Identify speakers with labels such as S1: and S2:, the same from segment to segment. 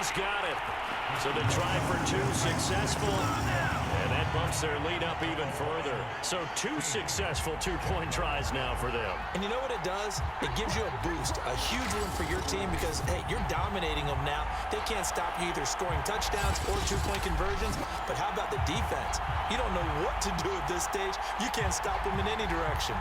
S1: He's got it. So the try for two successful, and that bumps their lead up even further. So two successful two-point tries now for them.
S2: And you know what it does? It gives you a boost, a huge one for your team because, hey, you're dominating them now. They can't stop you either scoring touchdowns or two-point conversions. But how about the defense? You don't know what to do at this stage. You can't stop them in any direction.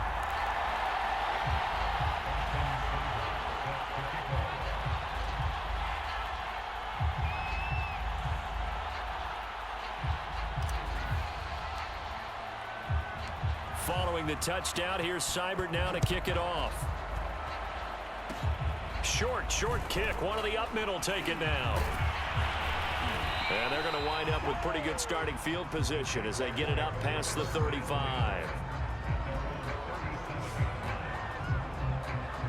S1: Following the touchdown, here's Seibert now to kick it off. Short kick. One of the up middle taken now. And they're going to wind up with pretty good starting field position as they get it up past the 35.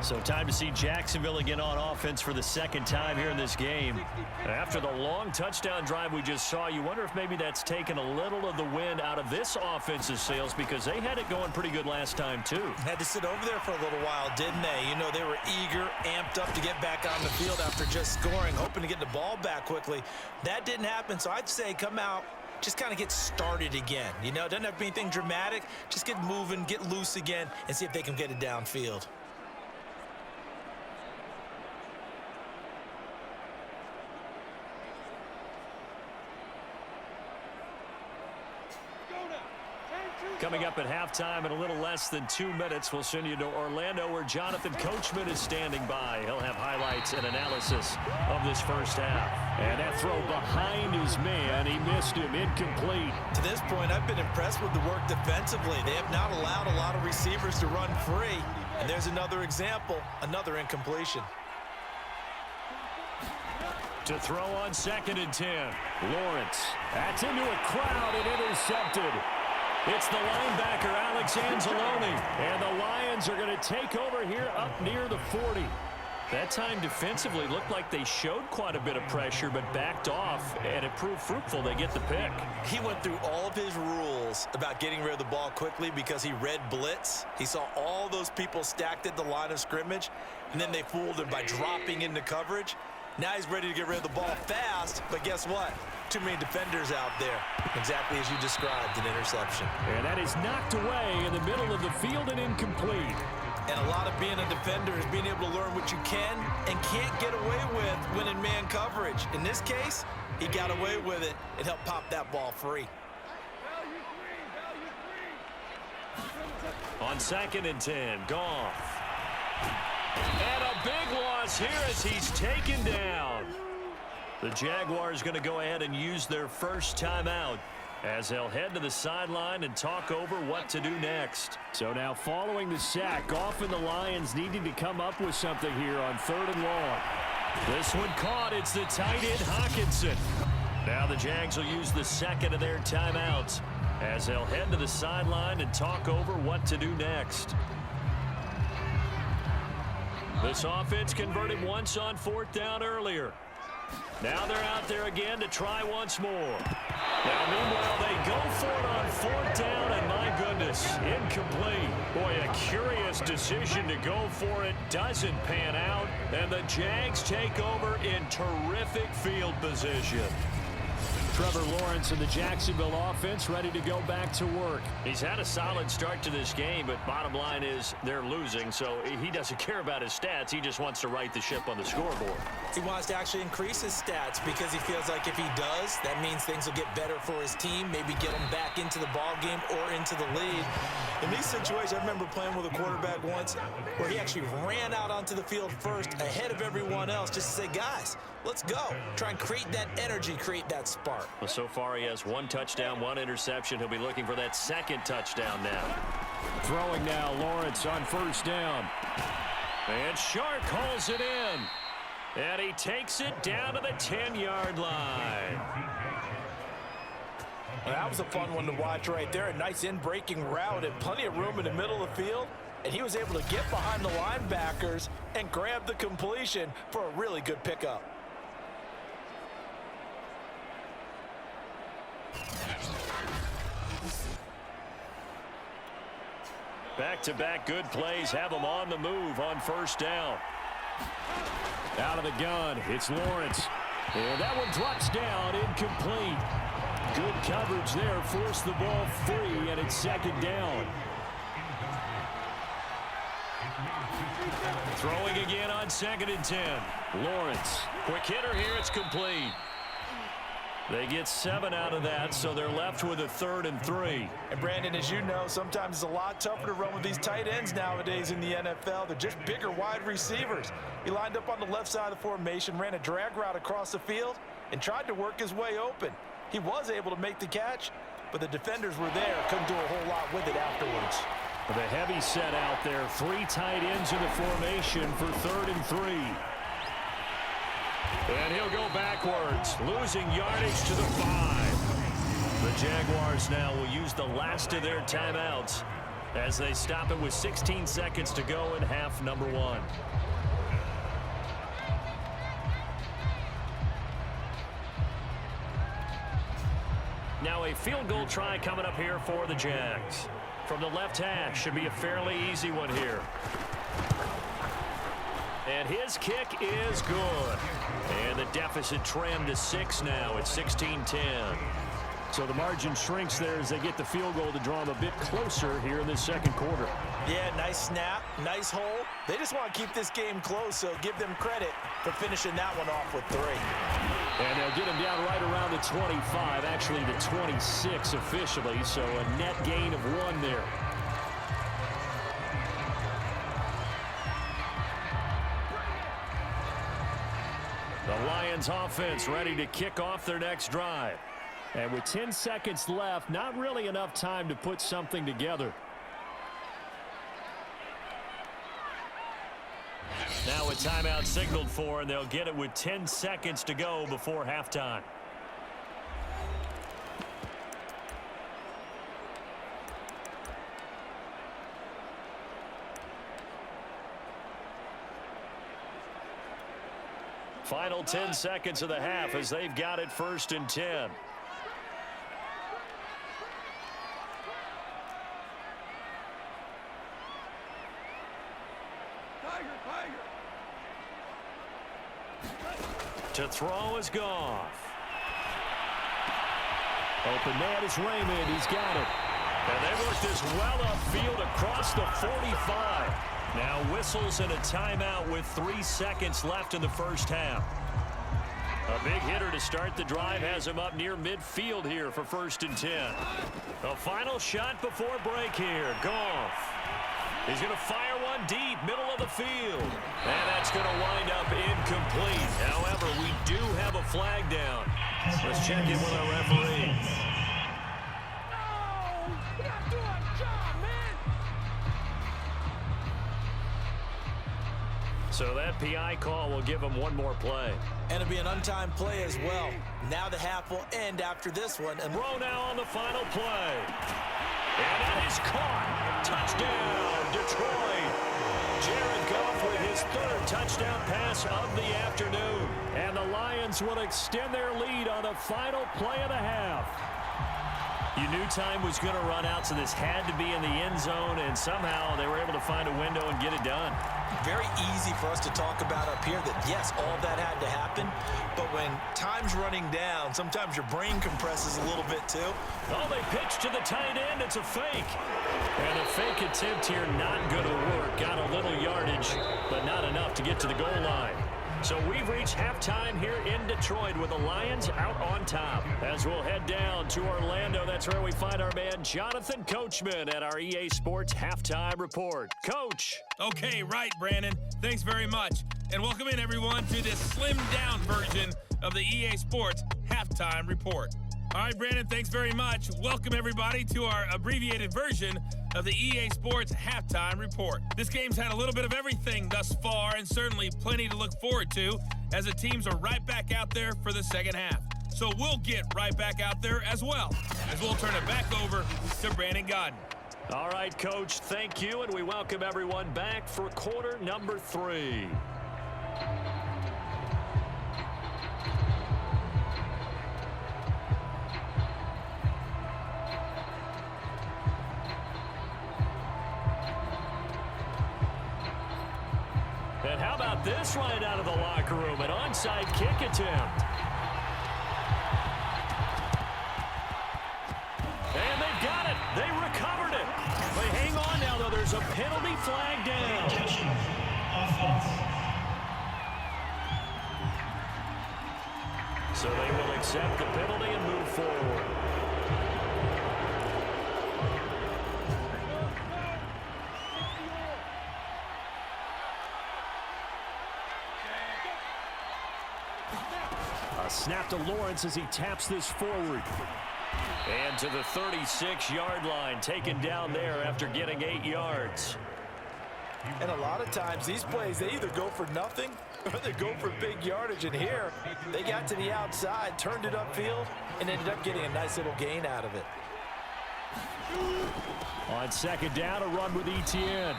S1: So time to see Jacksonville again on offense for the second time here in this game. After the long touchdown drive we just saw, you wonder if maybe that's taken a little of the wind out of this offense's sails because they had it going pretty good last time too.
S2: Had to sit over there for a little while, didn't they? You know, they were eager, amped up to get back on the field after just scoring, hoping to get the ball back quickly. That didn't happen, so I'd say come out, just kind of get started again. You know, it doesn't have to be anything dramatic. Just get moving, get loose again, and see if they can get it downfield.
S1: Coming up at halftime in a little less than 2 minutes, we'll send you to Orlando where Jonathan Coachman is standing by. He'll have highlights and analysis of this first half. And that throw behind his man, he missed him, incomplete.
S2: To this point, I've been impressed with the work defensively. They have not allowed a lot of receivers to run free. And there's another example, another incompletion.
S1: To throw on 2nd and 10. Lawrence. That's into a crowd and intercepted. It's the linebacker, Alex Anzalone, and the Lions are going to take over here up near the 40. That time defensively looked like they showed quite a bit of pressure but backed off, and it proved fruitful. They get the pick.
S2: He went through all of his rules about getting rid of the ball quickly because he read blitz. He saw all those people stacked at the line of scrimmage, and then they fooled him by dropping into coverage. Now he's ready to get rid of the ball fast, but guess what? Too many defenders out there. Exactly as you described, an interception.
S1: And that is knocked away in the middle of the field and incomplete.
S2: And a lot of being a defender is being able to learn what you can and can't get away with when in man coverage. In this case, he got away with it and helped pop that ball free.
S1: On 2nd and 10, Goff. And a big loss here as he's taken down. The Jaguars going to go ahead and use their first timeout as they'll head to the sideline and talk over what to do next. So now following the sack, Goff and the Lions needing to come up with something here on 3rd and long. This one caught. It's the tight end Hawkinson. Now the Jags will use the second of their timeouts as they'll head to the sideline and talk over what to do next. This offense converted once on 4th down earlier. Now they're out there again to try once more. Now, meanwhile, they go for it on 4th down, and my goodness, incomplete. Boy, a curious decision to go for it. Doesn't pan out, and the Jags take over in terrific field position. Trevor Lawrence and the Jacksonville offense ready to go back to work. He's had a solid start to this game, but bottom line is they're losing, so he doesn't care about his stats. He just wants to right the ship on the scoreboard.
S2: He wants to actually increase his stats because he feels like if he does, that means things will get better for his team, maybe get him back into the ball game or into the lead. In these situations, I remember playing with a quarterback once where he actually ran out onto the field first ahead of everyone else just to say, guys, let's go. Try and create that energy, create that spark.
S1: Well, so far he has 1 touchdown, 1 interception. He'll be looking for that 2nd touchdown now. Throwing now, Lawrence on 1st down. And Shark hauls it in. And he takes it down to the 10-yard line.
S2: Well, that was a fun one to watch right there. A nice in-breaking route and plenty of room in the middle of the field. And he was able to get behind the linebackers and grab the completion for a really good pickup.
S1: Back-to-back good plays have them on the move on 1st down. Out of the gun, it's Lawrence. And that one drops down, incomplete. Good coverage there, forced the ball free, and it's second down. Throwing again on 2nd and 10. Lawrence, quick hitter here, it's complete. They get 7 out of that, so they're left with a 3rd and 3.
S2: And Brandon, as you know, sometimes it's a lot tougher to run with these tight ends nowadays in the NFL. They're just bigger wide receivers. He lined up on the left side of the formation, ran a drag route across the field, and tried to work his way open. He was able to make the catch, but the defenders were there, couldn't do a whole lot with it afterwards.
S1: The heavy set out there, 3 tight ends in the formation for 3rd and 3. And he'll go backwards, losing yardage to the 5. The Jaguars now will use the last of their timeouts as they stop it with 16 seconds to go in half number 1. Now a field goal try coming up here for the Jags. From the left hash, should be a fairly easy one here. And his kick is good. And the deficit trimmed to 6 now at 16-10. So the margin shrinks there as they get the field goal to draw them a bit closer here in this second quarter.
S2: Yeah, nice snap, nice hole. They just want to keep this game close, so give them credit for finishing that one off with 3.
S1: And they'll get him down right around the 25, actually the 26 officially, so a net gain of 1 there. The Lions offense ready to kick off their next drive. And with 10 seconds left, not really enough time to put something together. Now a timeout signaled for, and they'll get it with 10 seconds to go before halftime. Final 10 seconds of the half as they've got it 1st and 10. To throw is Goff. Open man is Raymond. He's got it. And they work this well upfield across the 45. Now whistles and a timeout with 3 seconds left in the first half. A big hitter to start the drive has him up near midfield here for 1st and 10. A final shot before break here. Goff. He's going to fire one deep, middle of the field. And that's going to wind up incomplete. However, we do have a flag down. Let's check in with our referee. So that PI call will give him 1 more play.
S2: And it'll be an untimed play as well. Now the half will end after this one. And
S1: Rowe now on the final play. And that is caught. Touchdown, Detroit. Jared Goff with his 3rd touchdown pass of the afternoon. And the Lions will extend their lead on the final play of the half. You knew time was going to run out, so this had to be in the end zone, and somehow they were able to find a window and get it done.
S2: Very easy for us to talk about up here that, yes, all of that had to happen, but when time's running down, sometimes your brain compresses a little bit too.
S1: Oh, they pitch to the tight end. It's a fake. And a fake attempt here not going to work. Got a little yardage, but not enough to get to the goal line. So we've reached halftime here in Detroit with the Lions out on top. As we'll head down to Orlando, that's where we find our man Jonathan Coachman at our EA Sports Halftime Report. Coach.
S3: Okay, right, Brandon. Thanks very much. And welcome in, everyone, to this slimmed-down version of the EA Sports Halftime Report. All right, Brandon, thanks very much. Welcome, everybody, to our abbreviated version of the EA Sports Halftime Report. This game's had a little bit of everything thus far, and certainly plenty to look forward to, as the teams are right back out there for the second half. So we'll get right back out there as well, as we'll turn it back over to Brandon Godden.
S1: All right, Coach, thank you, and we welcome everyone back for quarter number 3. And how about this right out of the locker room? An onside kick attempt. there's a penalty flag down. So they will accept the penalty and move forward. A snap to Lawrence as he taps this forward. And to the 36-yard line, taken down there after getting 8 yards.
S2: And a lot of times, these plays, they either go for nothing or they go for big yardage. And here, they got to the outside, turned it upfield, and ended up getting a nice little gain out of it.
S1: On second down, a run with Etienne.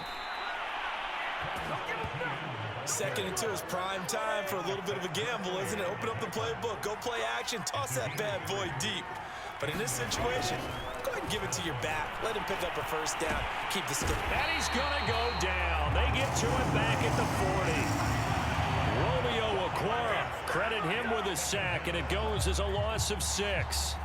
S2: Second and 2 is prime time for a little bit of a gamble, isn't it? Open up the playbook, go play action, toss that bad boy deep. But in this situation, go ahead and give it to your back. Let him pick up a first down. Keep the stick.
S1: And he's going to go down. They get to him back at the 40. Romeo Okwara, credit him with a sack, and it goes as a loss of 6.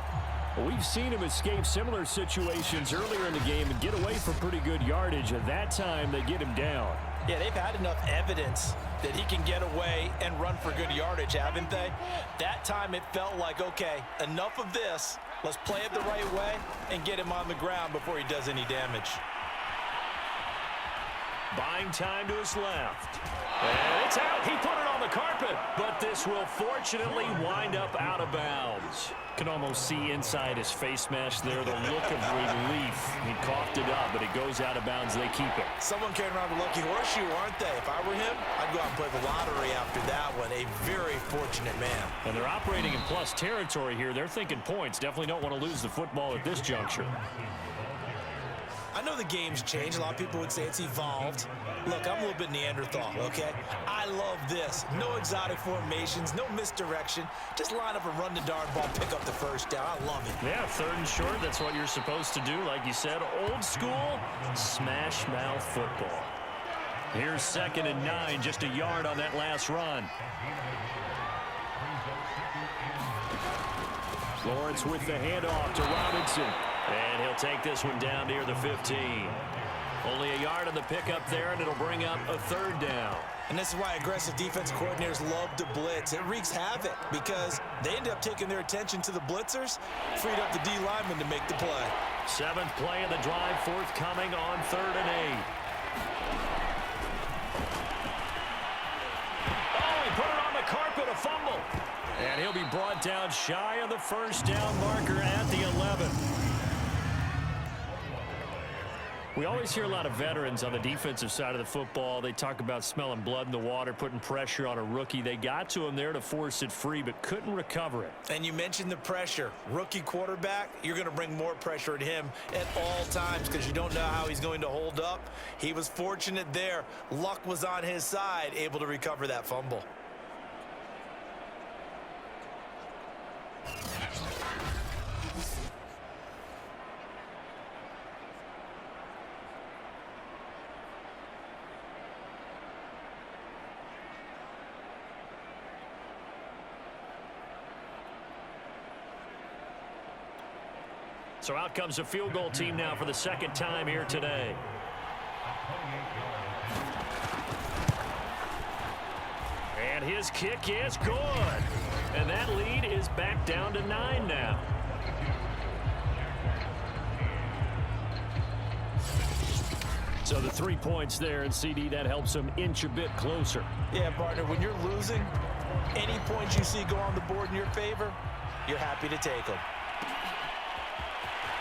S1: We've seen him escape similar situations earlier in the game and get away from pretty good yardage. At that time, they get him down.
S2: Yeah, they've had enough evidence that he can get away and run for good yardage, haven't they? That time it felt like, okay, enough of this. Let's play it the right way and get him on the ground before he does any damage.
S1: Buying time to his left. And it's out. He put it on the carpet, but this will fortunately wind up out of bounds. Can almost see inside his face mask there the look of relief. He coughed it up, but it goes out of bounds. They keep it.
S2: Someone carrying around a lucky horseshoe, aren't they? If I were him, I'd go out and play the lottery after that one. A very fortunate man.
S1: And they're operating in plus territory here. They're thinking points. Definitely don't want to lose the football at this juncture.
S2: I know the game's changed. A lot of people would say it's evolved. Look, I'm a little bit Neanderthal, okay? I love this. No exotic formations, no misdirection. Just line up and run the darn ball, pick up the first down. I love it.
S1: Yeah, third and short, that's what you're supposed to do. Like you said, old school, smash mouth football. Here's 2nd and 9, just a yard on that last run. Lawrence with the handoff to Robinson. And he'll take this one down near the 15. Only a yard on the pickup there, and it'll bring up a 3rd down.
S2: And this is why aggressive defense coordinators love to blitz. It wreaks havoc because they end up taking their attention to the blitzers, freed up the D lineman to make the play.
S1: 7th play of the drive, forthcoming on 3rd and 8. Oh, he put it on the carpet, a fumble. And he'll be brought down shy of the first down marker at the 11. We always hear a lot of veterans on the defensive side of the football. They talk about smelling blood in the water, putting pressure on a rookie. They got to him there to force it free, but couldn't recover it.
S2: And you mentioned the pressure. Rookie quarterback, you're going to bring more pressure at him at all times because you don't know how he's going to hold up. He was fortunate there. Luck was on his side, able to recover that fumble.
S1: So out comes a field goal team now for the 2nd time here today. And his kick is good. And that lead is back down to 9 now. So the 3 points there, and CD, that helps him inch a bit closer.
S2: Yeah, partner, when you're losing, any points you see go on the board in your favor, you're happy to take them.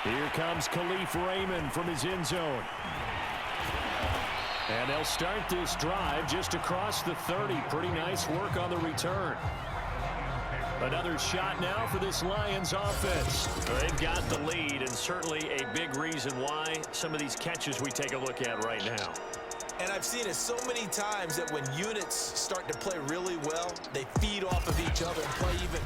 S1: Here comes Khalif Raymond from his end zone. And they'll start this drive just across the 30. Pretty nice work on the return. Another shot now for this Lions offense. They've got the lead, and certainly a big reason why some of these catches we take a look at right now.
S2: And I've seen it so many times that when units start to play really well, they feed off of each other and play even